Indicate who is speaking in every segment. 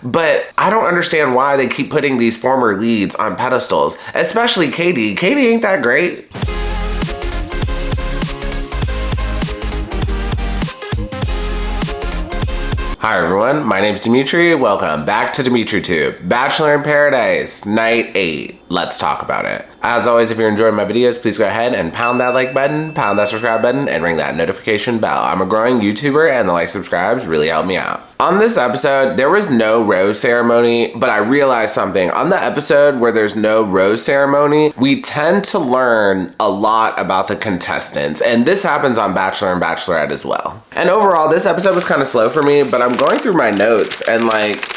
Speaker 1: But I don't understand why they keep putting these former leads on pedestals, especially Katie. Katie ain't that great. Hi everyone, my name's Dimitri. Welcome back to DimitriTube. Bachelor in Paradise, night 8. Let's talk about it. As always, if you're enjoying my videos, please go ahead and pound that like button, pound that subscribe button, and ring that notification bell. I'm a growing YouTuber and the like subscribes really help me out. On this episode, there was no rose ceremony, but I realized something. On the episode where there's no rose ceremony, we tend to learn a lot about the contestants, and this happens on Bachelor and Bachelorette as well. And overall, this episode was kind of slow for me, but I'm going through my notes and like,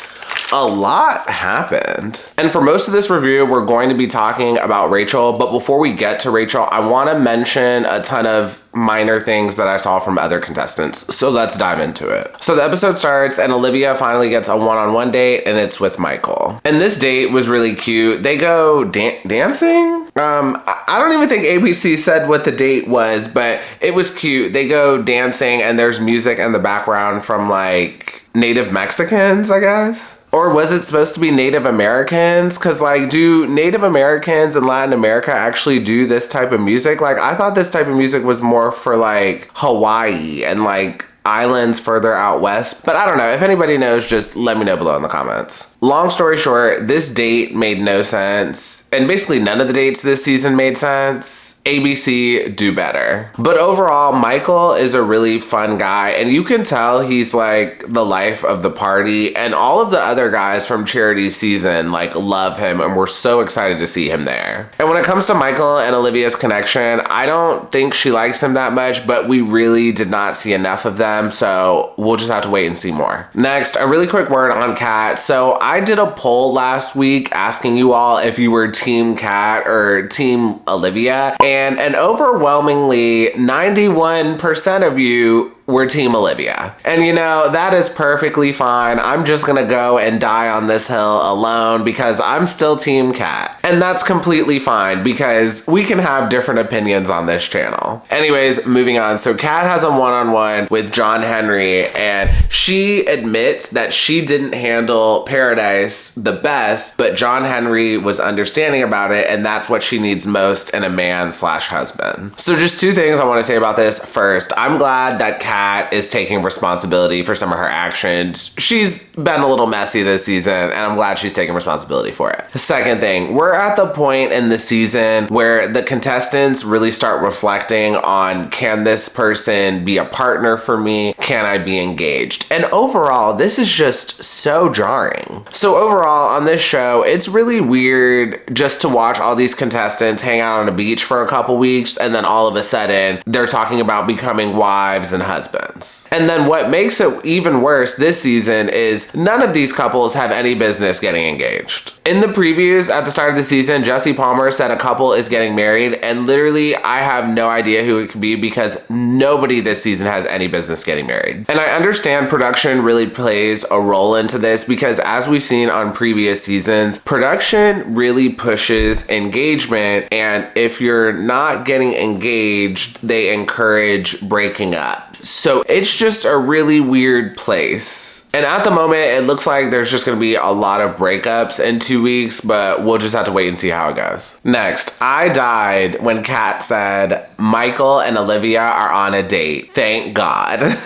Speaker 1: a lot happened. And for most of this review, we're going to be talking about Rachel, but before we get to Rachel, I want to mention a ton of minor things that I saw from other contestants. So let's dive into it. So the episode starts and Olivia finally gets a one-on-one date, and it's with Michael. And this date was really cute. They go dancing? I don't even think ABC said what the date was, but it was cute. They go dancing and there's music in the background from like Native Mexicans, I guess. Or was it supposed to be Native Americans? Cause like, do Native Americans in Latin America actually do this type of music? Like, I thought this type of music was more for like Hawaii and like islands further out west, but I don't know. If anybody knows, just let me know below in the comments. Long story short, this date made no sense, and basically none of the dates this season made sense. ABC, do better. But overall, Michael is a really fun guy, and you can tell he's like the life of the party, and all of the other guys from Charity season like love him, and we're so excited to see him there. And when it comes to Michael and Olivia's connection, I don't think she likes him that much, but we really did not see enough of them, so we'll just have to wait and see more. Next, a really quick word on Kat. So I did a poll last week asking you all if you were Team Kat or Team Olivia, and an overwhelmingly 91% of you were Team Olivia. And you know, that is perfectly fine. I'm just gonna go and die on this hill alone because I'm still Team Kat. And that's completely fine because we can have different opinions on this channel. Anyways, moving on. So Kat has a one-on-one with John Henry, and she admits that she didn't handle Paradise the best, but John Henry was understanding about it, and that's what she needs most in a man/husband. So just two things I want to say about this. First, I'm glad that Kat is taking responsibility for some of her actions. She's been a little messy this season, and I'm glad she's taking responsibility for it. The second thing, we're at the point in the season where the contestants really start reflecting on, can this person be a partner for me? Can I be engaged? And overall, this is just so jarring. So overall, on this show, it's really weird just to watch all these contestants hang out on a beach for a couple weeks, and then all of a sudden, they're talking about becoming wives and husbands. And then what makes it even worse this season is none of these couples have any business getting engaged. In the previews at the start of the season, Jesse Palmer said a couple is getting married, and literally I have no idea who it could be because nobody this season has any business getting married. And I understand production really plays a role into this because as we've seen on previous seasons, production really pushes engagement, and if you're not getting engaged, they encourage breaking up. So it's just a really weird place. And at the moment, it looks like there's just gonna be a lot of breakups in 2 weeks, but we'll just have to wait and see how it goes. Next, I died when Kat said, Michael and Olivia are on a date. Thank God.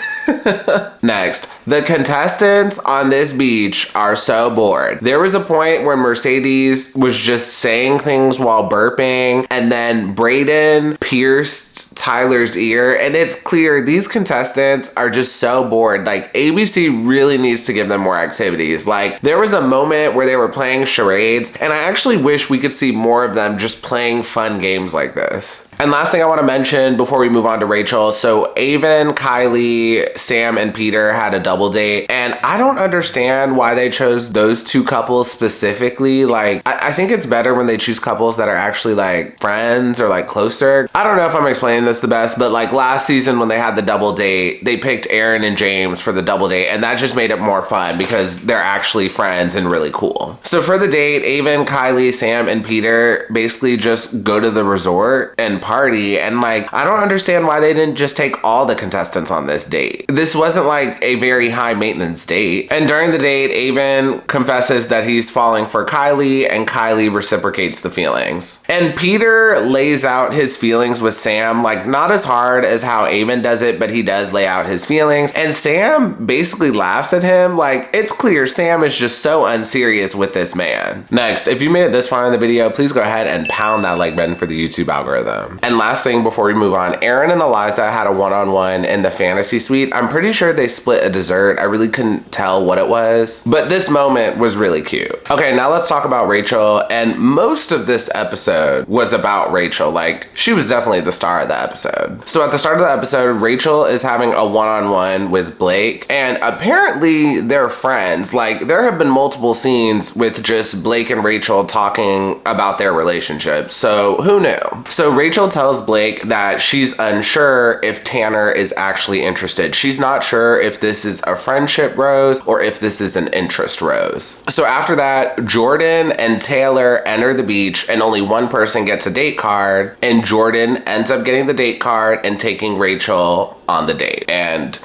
Speaker 1: Next, the contestants on this beach are so bored. There was a point where Mercedes was just saying things while burping, and then Brayden pierced Tyler's ear, and it's clear these contestants are just so bored. Like, ABC really needs to give them more activities. Like, there was a moment where they were playing charades, and I actually wish we could see more of them just playing fun games like this. And last thing I want to mention before we move on to Rachel. So Aven, Kylie, Sam, and Peter had a double date, and I don't understand why they chose those two couples specifically. Like, I think it's better when they choose couples that are actually like friends or like closer. I don't know if I'm explaining this the best, but like last season when they had the double date, they picked Aaron and James for the double date, and that just made it more fun because they're actually friends and really cool. So for the date, Aven, Kylie, Sam, and Peter basically just go to the resort and party. And like, I don't understand why they didn't just take all the contestants on this date. This wasn't like a very high maintenance date. And during the date, Aven confesses that he's falling for Kylie, and Kylie reciprocates the feelings. And Peter lays out his feelings with Sam, like not as hard as how Aven does it, but he does lay out his feelings. And Sam basically laughs at him. Like, it's clear Sam is just so unserious with this man. Next, if you made it this far in the video, please go ahead and pound that like button for the YouTube algorithm. And last thing before we move on, Aaron and Eliza had a one-on-one in the fantasy suite. I'm pretty sure they split a dessert. I really couldn't tell what it was, but this moment was really cute. Okay, now let's talk about Rachel. And most of this episode was about Rachel. Like, she was definitely the star of the episode. So at the start of the episode, Rachel is having a one-on-one with Blake, and apparently they're friends. Like, there have been multiple scenes with just Blake and Rachel talking about their relationship. So who knew? So Rachel tells Blake that she's unsure if Tanner is actually interested. She's not sure if this is a friendship rose or if this is an interest rose. So after that, Jordan and Taylor enter the beach, and only one person gets a date card, and Jordan ends up getting the date card and taking Rachel on the date. And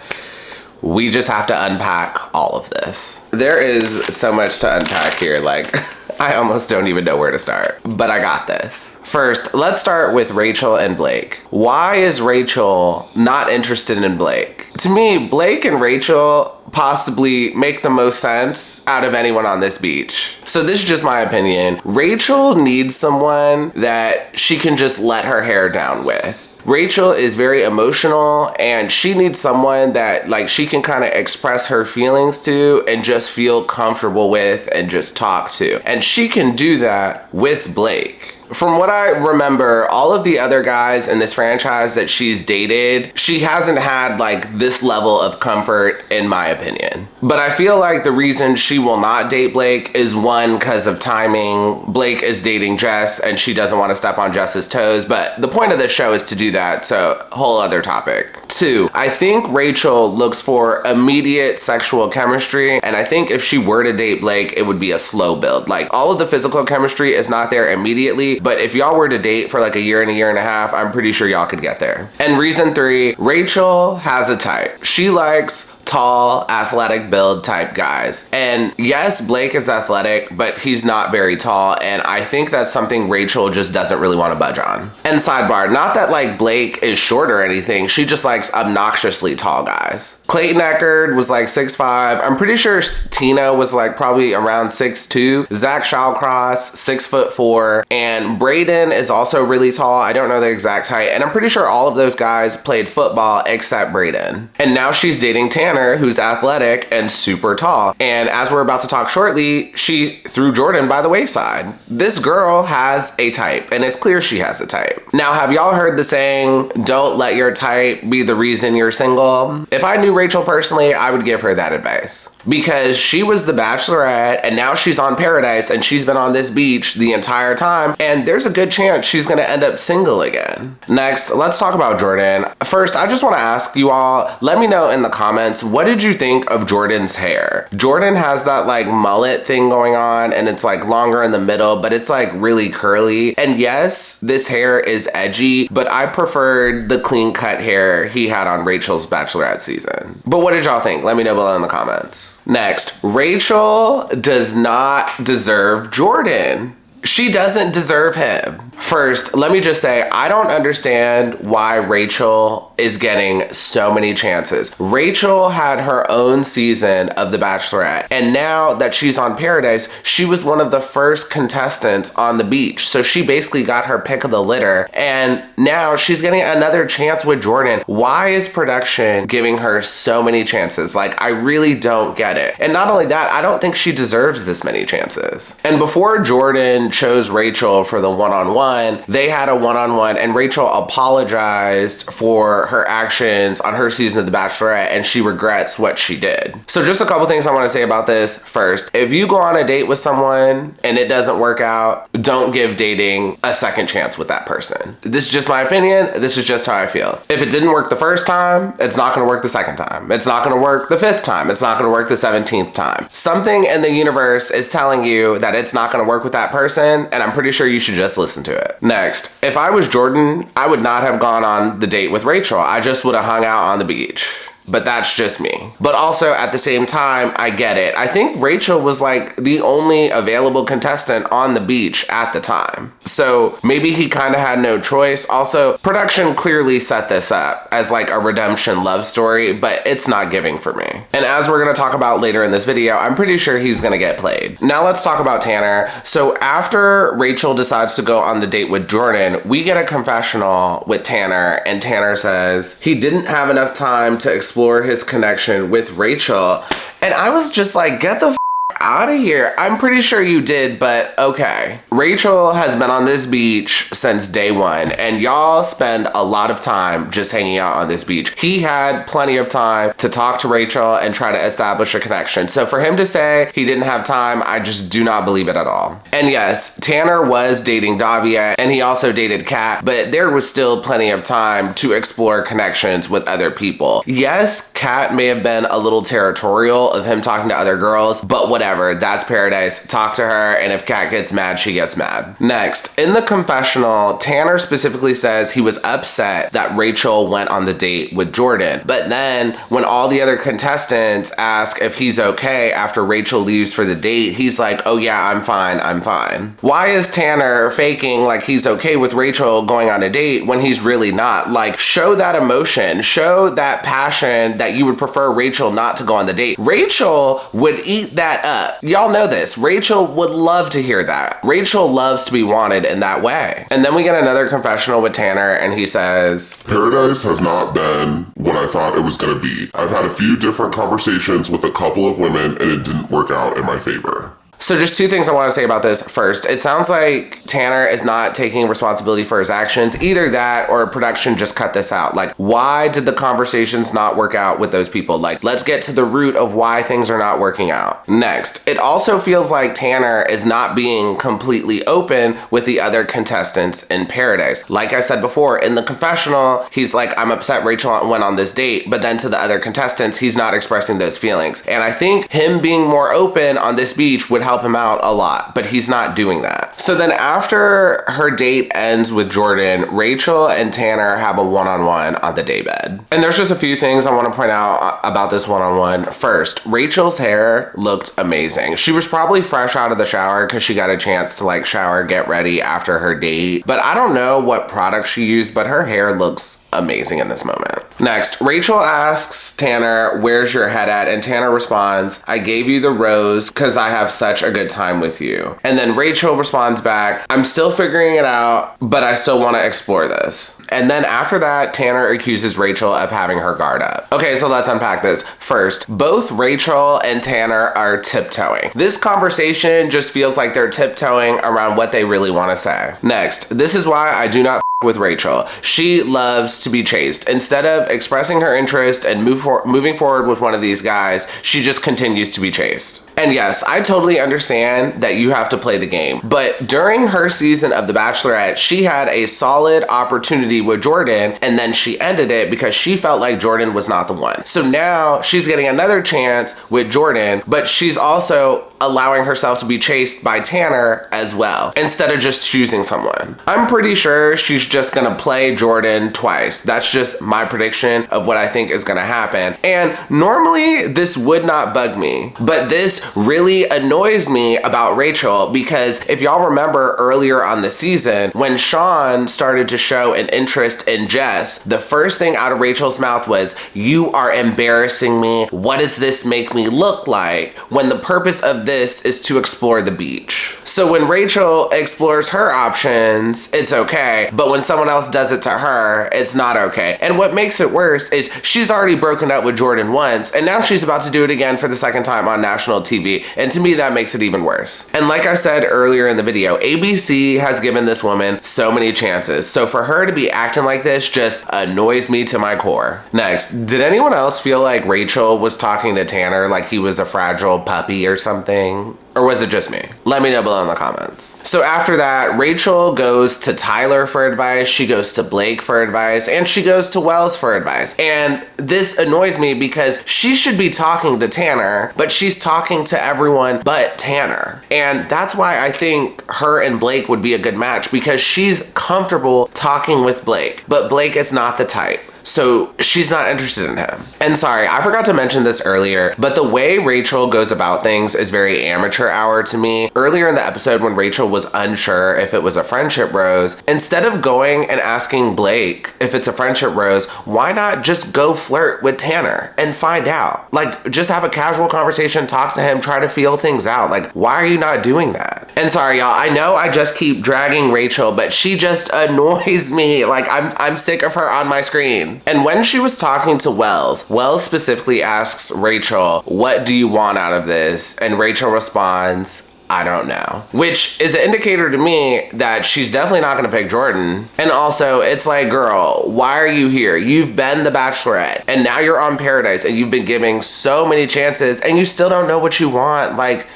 Speaker 1: we just have to unpack all of this. There is so much to unpack here. Like, I almost don't even know where to start, but I got this. First, let's start with Rachel and Blake. Why is Rachel not interested in Blake? To me, Blake and Rachel possibly make the most sense out of anyone on this beach. So this is just my opinion. Rachel needs someone that she can just let her hair down with. Rachel is very emotional, and she needs someone that like she can kind of express her feelings to and just feel comfortable with and just talk to. And she can do that with Blake. From what I remember, all of the other guys in this franchise that she's dated, she hasn't had like this level of comfort, in my opinion. But I feel like the reason she will not date Blake is one, because of timing. Blake is dating Jess and she doesn't want to step on Jess's toes, but the point of this show is to do that, so whole other topic. Two, I think Rachel looks for immediate sexual chemistry, and I think if she were to date Blake, it would be a slow build. Like, all of the physical chemistry is not there immediately, but if y'all were to date for like a year and a half, I'm pretty sure y'all could get there. And reason three, Rachel has a type. She likes tall, athletic build type guys. And yes, Blake is athletic, but he's not very tall. And I think that's something Rachel just doesn't really want to budge on. And sidebar, not that like Blake is short or anything. She just likes obnoxiously tall guys. Clayton Eckerd was like 6'5". I'm pretty sure Tina was like probably around 6'2". Zach Shawcross, 6'4". And Brayden is also really tall. I don't know the exact height. And I'm pretty sure all of those guys played football except Brayden. And now she's dating Tanner, who's athletic and super tall. And as we're about to talk shortly, she threw Jordan by the wayside. This girl has a type, and it's clear she has a type. Now, have y'all heard the saying, don't let your type be the reason you're single? If I knew Rachel personally, I would give her that advice. Because she was the Bachelorette, and now she's on Paradise, and she's been on this beach the entire time, and there's a good chance she's gonna end up single again. Next, let's talk about Jordan. First, I just wanna ask you all, let me know in the comments, what did you think of Jordan's hair? Jordan has that like mullet thing going on, and it's like longer in the middle, but it's like really curly. And yes, this hair is edgy, but I preferred the clean cut hair he had on Rachel's Bachelorette season. But what did y'all think? Let me know below in the comments. Next, Rachel does not deserve Jordan. She doesn't deserve him. First, let me just say, I don't understand why Rachel is getting so many chances. Rachel had her own season of The Bachelorette, and now that she's on Paradise, she was one of the first contestants on the beach. So she basically got her pick of the litter, and now she's getting another chance with Jordan. Why is production giving her so many chances? Like, I really don't get it. And not only that, I don't think she deserves this many chances. And before Jordan chose Rachel for the one-on-one, they had a one-on-one, and Rachel apologized for her actions on her season of The Bachelorette, and she regrets what she did. So just a couple things I want to say about this. First, if you go on a date with someone and it doesn't work out, don't give dating a second chance with that person. This is just my opinion. This is just how I feel. If it didn't work the first time, it's not going to work the second time. It's not going to work the 5th time. It's not going to work the 17th time. Something in the universe is telling you that it's not going to work with that person, person, and I'm pretty sure you should just listen to it. Next, if I was Jordan, I would not have gone on the date with Rachel. I just would have hung out on the beach. But that's just me. But also at the same time, I get it. I think Rachel was like the only available contestant on the beach at the time. So maybe he kind of had no choice. Also, production clearly set this up as like a redemption love story, but it's not giving for me. And as we're gonna talk about later in this video, I'm pretty sure he's gonna get played. Now let's talk about Tanner. So after Rachel decides to go on the date with Jordan, we get a confessional with Tanner, and Tanner says he didn't have enough time to explore his connection with Rachel. And I was just like, get the out of here. I'm pretty sure you did, but okay. Rachel has been on this beach since day one, and y'all spend a lot of time just hanging out on this beach. He had plenty of time to talk to Rachel and try to establish a connection. So for him to say he didn't have time, I just do not believe it at all. And yes, Tanner was dating Davia, and he also dated Kat, but there was still plenty of time to explore connections with other people. Yes, Kat may have been a little territorial of him talking to other girls, but whatever. That's paradise. Talk to her, and if Kat gets mad, she gets mad. Next, in the confessional, Tanner specifically says he was upset that Rachel went on the date with Jordan. But then when all the other contestants ask if he's okay after Rachel leaves for the date, he's like, oh yeah, I'm fine, I'm fine. Why is Tanner faking like he's okay with Rachel going on a date when he's really not? Like, show that emotion, show that passion that you would prefer Rachel not to go on the date. Rachel would eat that up. Y'all know this. Rachel would love to hear that. Rachel loves to be wanted in that way. And then we get another confessional with Tanner, and he says,
Speaker 2: Paradise has not been what I thought it was going to be. I've had a few different conversations with a couple of women, and it didn't work out in my favor.
Speaker 1: So just two things I want to say about this. First, it sounds like Tanner is not taking responsibility for his actions. Either that or production just cut this out. Like, why did the conversations not work out with those people? Like, let's get to the root of why things are not working out. Next, it also feels like Tanner is not being completely open with the other contestants in Paradise. Like I said before, in the confessional, he's like, I'm upset Rachel went on this date, but then to the other contestants, he's not expressing those feelings. And I think him being more open on this beach would help him out a lot, but he's not doing that. So then after her date ends with Jordan, Rachel and Tanner have a one-on-one on the daybed. And there's just a few things I want to point out about this one-on-one. First, Rachel's hair looked amazing. She was probably fresh out of the shower because she got a chance to like shower, get ready after her date. But I don't know what product she used, but her hair looks amazing in this moment. Next, Rachel asks Tanner, where's your head at? And Tanner responds, I gave you the rose because I have such a good time with you. And then Rachel responds back, I'm still figuring it out, but I still want to explore this. And then after that, Tanner accuses Rachel of having her guard up. Okay, so let's unpack this. First, both Rachel and Tanner are tiptoeing. This conversation just feels like they're tiptoeing around what they really want to say. Next, this is why I do not with Rachel. She loves to be chased. Instead of expressing her interest and moving forward with one of these guys, she just continues to be chased. And yes, I totally understand that you have to play the game, but during her season of The Bachelorette, she had a solid opportunity with Jordan, and then she ended it because she felt like Jordan was not the one. So now she's getting another chance with Jordan, but she's also allowing herself to be chased by Tanner as well, instead of just choosing someone. I'm pretty sure she's just gonna play Jordan twice. That's just my prediction of what I think is gonna happen. And normally this would not bug me, but this really annoys me about Rachel, because if y'all remember earlier on the season, when Sean started to show an interest in Jess, the first thing out of Rachel's mouth was, you are embarrassing me. What does this make me look like? When the purpose of this is to explore the beach. So when Rachel explores her options, it's okay, but when someone else does it to her, it's not okay. And what makes it worse is she's already broken up with Jordan once, and now she's about to do it again for the second time on national TV. And to me, that makes it even worse. And like I said earlier in the video, ABC has given this woman so many chances. So for her to be acting like this just annoys me to my core. Next, did anyone else feel like Rachel was talking to Tanner like he was a fragile puppy or something? Or was it just me? Let me know below in the comments. So after that, Rachel goes to Tyler for advice, she goes to Blake for advice, and she goes to Wells for advice. And this annoys me because she should be talking to Tanner, but she's talking to everyone but Tanner. And that's why I think her and Blake would be a good match, because she's comfortable talking with Blake, but Blake is not the type. So she's not interested in him. And sorry, I forgot to mention this earlier, but the way Rachel goes about things is very amateur hour to me. Earlier in the episode when Rachel was unsure if it was a friendship rose, instead of going and asking Blake if it's a friendship rose, why not just go flirt with Tanner and find out? Like, just have a casual conversation, talk to him, try to feel things out. Like, why are you not doing that? And sorry, y'all, I know I just keep dragging Rachel, but she just annoys me. Like, I'm sick of her on my screen. And when she was talking to Wells specifically asks Rachel, what do you want out of this? And Rachel responds, I don't know. Which is an indicator to me that she's definitely not gonna pick Jordan. And also, it's like, girl, why are you here? You've been the Bachelorette, and now you're on Paradise, and you've been giving so many chances, and you still don't know what you want. Like,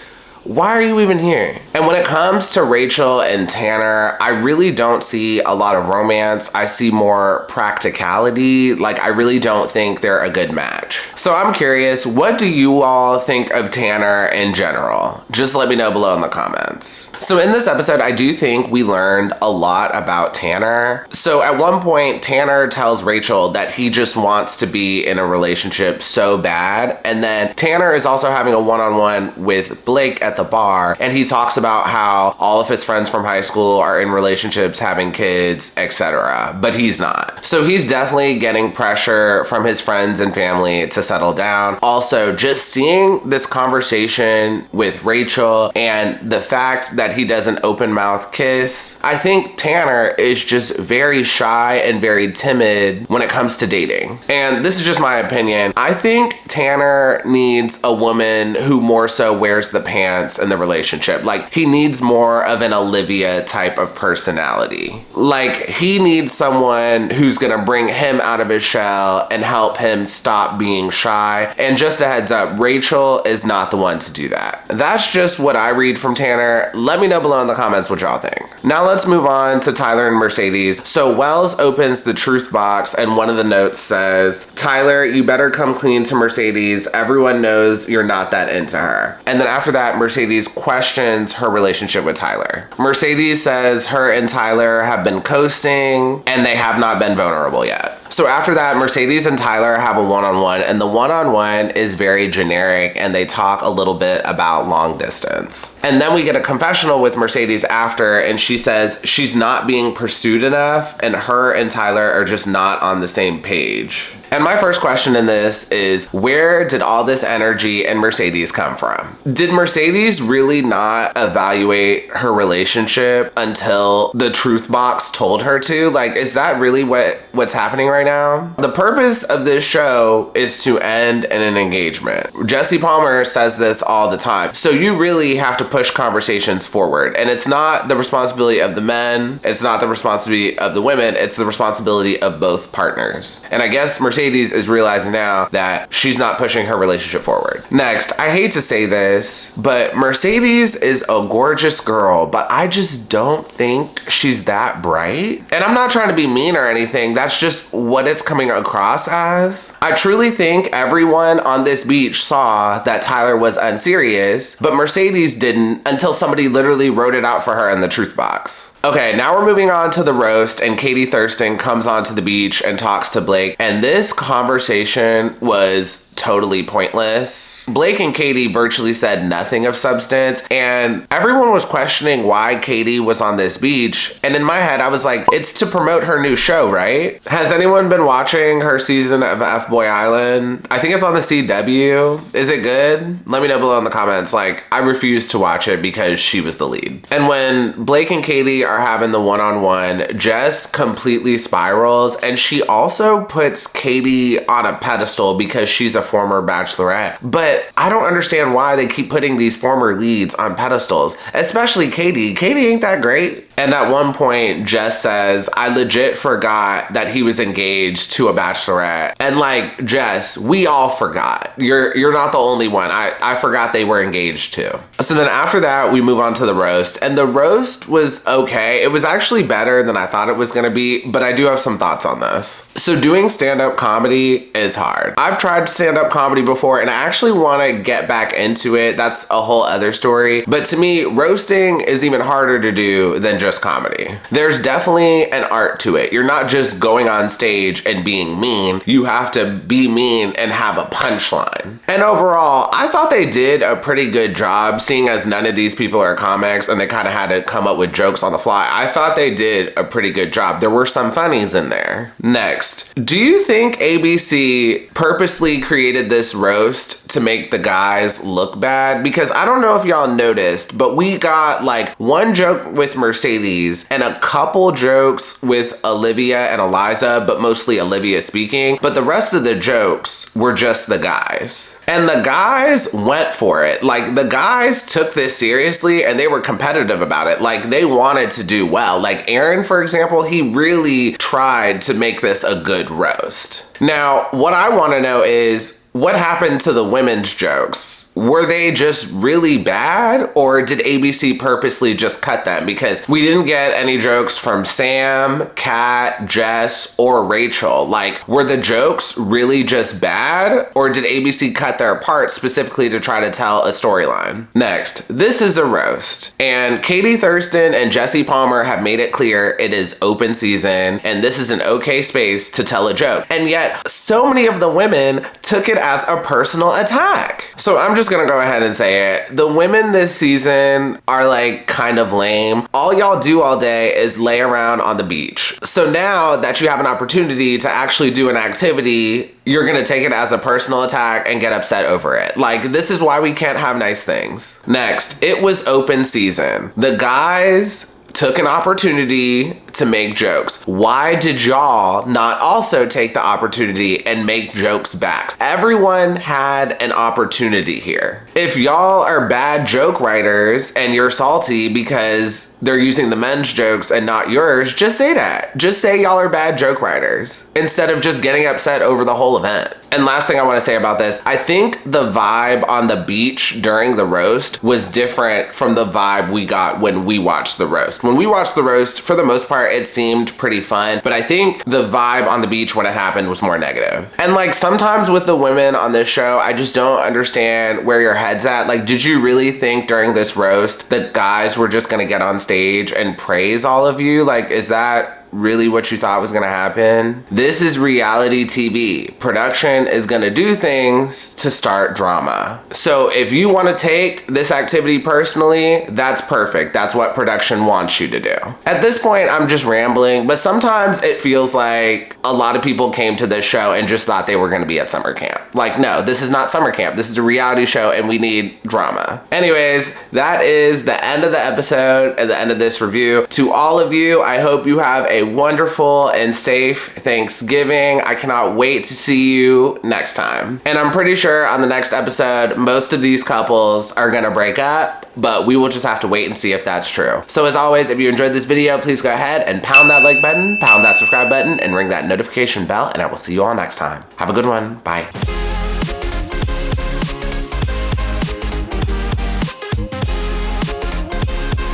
Speaker 1: why are you even here? And when it comes to Rachel and Tanner, I really don't see a lot of romance. I see more practicality. Like, I really don't think they're a good match. So I'm curious, what do you all think of Tanner in general? Just let me know below in the comments. So in this episode, I do think we learned a lot about Tanner. So at one point, Tanner tells Rachel that he just wants to be in a relationship so bad. And then Tanner is also having a one-on-one with Blake at the bar, and he talks about how all of his friends from high school are in relationships, having kids, etc. But he's not. So he's definitely getting pressure from his friends and family to settle down. Also, just seeing this conversation with Rachel and the fact that he does an open mouth kiss, I think Tanner is just very shy and very timid when it comes to dating. And this is just my opinion. I think Tanner needs a woman who more so wears the pants in the relationship. Like, he needs more of an Olivia type of personality. Like, he needs someone who's gonna bring him out of his shell and help him stop being shy. And just a heads up, Rachel is not the one to do that. That's just what I read from Tanner. Let me know below in the comments what y'all think. Now let's move on to Tyler and Mercedes. So Wells opens the truth box, and one of the notes says, Tyler, you better come clean to Mercedes. Everyone knows you're not that into her. And then after that, Mercedes questions her relationship with Tyler. Mercedes says her and Tyler have been coasting and they have not been vulnerable yet. So after that, Mercedes and Tyler have a one-on-one, and the one-on-one is very generic, and they talk a little bit about long distance. And then we get a confessional with Mercedes after, and she says she's not being pursued enough, and her and Tyler are just not on the same page. And my first question in this is, where did all this energy in Mercedes come from? Did Mercedes really not evaluate her relationship until the truth box told her to? Like, is that really what's happening right now? The purpose of this show is to end in an engagement. Jesse Palmer says this all the time. So you really have to push conversations forward. And it's not the responsibility of the men. It's not the responsibility of the women. It's the responsibility of both partners. And I guess Mercedes is realizing now that she's not pushing her relationship forward. Next, I hate to say this, but Mercedes is a gorgeous girl, but I just don't think she's that bright. And I'm not trying to be mean or anything. That's just what it's coming across as. I truly think everyone on this beach saw that Tyler was unserious, but Mercedes didn't until somebody literally wrote it out for her in the truth box. Okay, now we're moving on to the roast, and Katie Thurston comes onto the beach and talks to Blake, and this conversation was totally pointless. Blake and Katie virtually said nothing of substance, and everyone was questioning why Katie was on this beach. And in my head, I was like, it's to promote her new show, right? Has anyone been watching her season of F-Boy Island? I think it's on the CW. Is it good? Let me know below in the comments. Like, I refuse to watch it because she was the lead. And when Blake and Katie are having the one-on-one, Jess completely spirals, and she also puts Katie on a pedestal because she's a former Bachelorette. But I don't understand why they keep putting these former leads on pedestals, especially Katie. Katie ain't that great. And at one point, Jess says, I legit forgot that he was engaged to a bachelorette. And like, Jess, we all forgot. You're not the only one. I forgot they were engaged too. So then after that, we move on to the roast. And the roast was okay. It was actually better than I thought it was gonna be, but I do have some thoughts on this. So doing stand-up comedy is hard. I've tried stand-up comedy before and I actually wanna get back into it. That's a whole other story. But to me, roasting is even harder to do than just comedy. There's definitely an art to it. You're not just going on stage and being mean. You have to be mean and have a punchline. And overall, I thought they did a pretty good job, seeing as none of these people are comics and they kind of had to come up with jokes on the fly. I thought they did a pretty good job. There were some funnies in there. Next, do you think ABC purposely created this roast to make the guys look bad? Because I don't know if y'all noticed, but we got like one joke with Mercedes and a couple jokes with Olivia and Eliza, but mostly Olivia speaking. But the rest of the jokes were just the guys. And the guys went for it. Like, the guys took this seriously and they were competitive about it. Like, they wanted to do well. Like, Aaron, for example, he really tried to make this a good roast. Now, what I want to know is, what happened to the women's jokes? Were they just really bad, or did ABC purposely just cut them? Because we didn't get any jokes from Sam, Kat, Jess, or Rachel. Like, were the jokes really just bad, or did ABC cut their part specifically to try to tell a storyline? Next, this is a roast, and Katie Thurston and Jesse Palmer have made it clear it is open season, and this is an okay space to tell a joke. And yet, so many of the women took it as a personal attack. So I'm just gonna go ahead and say it. The women this season are like kind of lame. All y'all do all day is lay around on the beach. So now that you have an opportunity to actually do an activity, you're gonna take it as a personal attack and get upset over it. Like, this is why we can't have nice things. Next, it was open season. The guys took an opportunity to make jokes. Why did y'all not also take the opportunity and make jokes back? Everyone had an opportunity here. If y'all are bad joke writers and you're salty because they're using the men's jokes and not yours, just say that. Just say y'all are bad joke writers instead of just getting upset over the whole event. And last thing I want to say about this, I think the vibe on the beach during the roast was different from the vibe we got when we watched the roast. When we watched the roast, for the most part, it seemed pretty fun, but I think the vibe on the beach when it happened was more negative. And like, sometimes with the women on this show, I just don't understand where your head's at. Like, did you really think during this roast that guys were just gonna get on stage and praise all of you? Like, is that really what you thought was gonna happen? This is reality TV. Production is gonna do things to start drama. So if you wanna take this activity personally, that's perfect. That's what production wants you to do. At this point, I'm just rambling, but sometimes it feels like a lot of people came to this show and just thought they were gonna be at summer camp. Like, no, this is not summer camp. This is a reality show and we need drama. Anyways, that is the end of the episode and the end of this review. To all of you, I hope you have a wonderful and safe Thanksgiving. I cannot wait to see you next time. And I'm pretty sure on the next episode, most of these couples are gonna break up, but we will just have to wait and see if that's true. So as always, if you enjoyed this video, please go ahead and pound that like button, pound that subscribe button, and ring that notification bell, and I will see you all next time. Have a good one. Bye.